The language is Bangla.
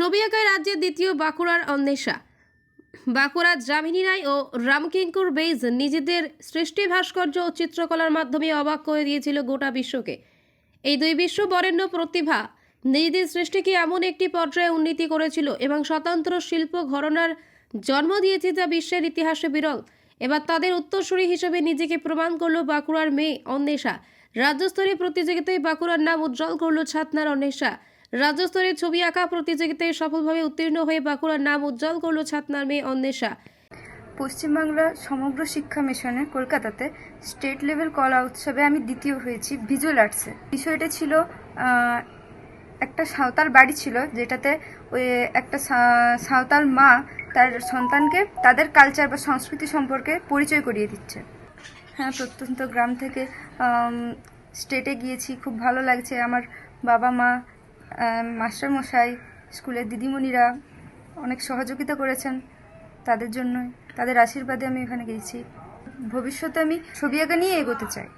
ছবি আঁকায় রাজ্যের দ্বিতীয় বাঁকুড়ার অন্বেষা। বাঁকুড়ার যামিনী রায় ও রামকিঙ্কুর বেইজ নিজেদের সৃষ্টি ভাস্কর্য ও চিত্রকলার মাধ্যমে অবাক করে দিয়েছিল গোটা বিশ্বকে। এই দুই বিশ্ব বরেণ্য প্রতিভা নিজেদের সৃষ্টিকে এমন একটি পর্যায়ে উন্নীতি করেছিল এবং স্বতন্ত্র শিল্প ঘরানার জন্ম দিয়েছে যা বিশ্বের ইতিহাসে বিরল। এবার তাদের উত্তরসূরি হিসেবে নিজেকে প্রমাণ করলো বাঁকুড়ার মেয়ে অন্বেষা। রাজ্যস্তরীয় প্রতিযোগিতায় বাঁকুড়ার নাম উজ্জ্বল করলো ছাতনার অন্বেষা। রাজ্যস্তরের ছবি আঁকা প্রতিযোগিতায় সফলভাবে উত্তীর্ণ হয়ে বাঁকুড়ার নাম উজ্জ্বল করলো ছাতনার মেয়ে অন্বেষা। পশ্চিমবাংলার সমগ্র শিক্ষা মিশনে কলকাতাতে স্টেট লেভেল কলা উৎসবে আমি দ্বিতীয় হয়েছি ভিজুয়াল আর্টসে। বিষয়টা ছিল একটা সাঁওতাল বাড়ি ছিল, যেটাতে ওই একটা সাঁওতাল মা তার সন্তানকে তাদের কালচার বা সংস্কৃতি সম্পর্কে পরিচয় করিয়ে দিচ্ছে। হ্যাঁ, প্রত্যন্ত গ্রাম থেকে স্টেটে গিয়েছি, খুব ভালো লাগছে। আমার বাবা মা, মাস্টারমশাই, স্কুলের দিদিমণিরা অনেক সহযোগিতা করেছেন, তাদের জন্য তাদের আশীর্বাদে আমি এখানে গেছি। ভবিষ্যতে আমি ছবি আঁকা নিয়ে এগোতে চাই।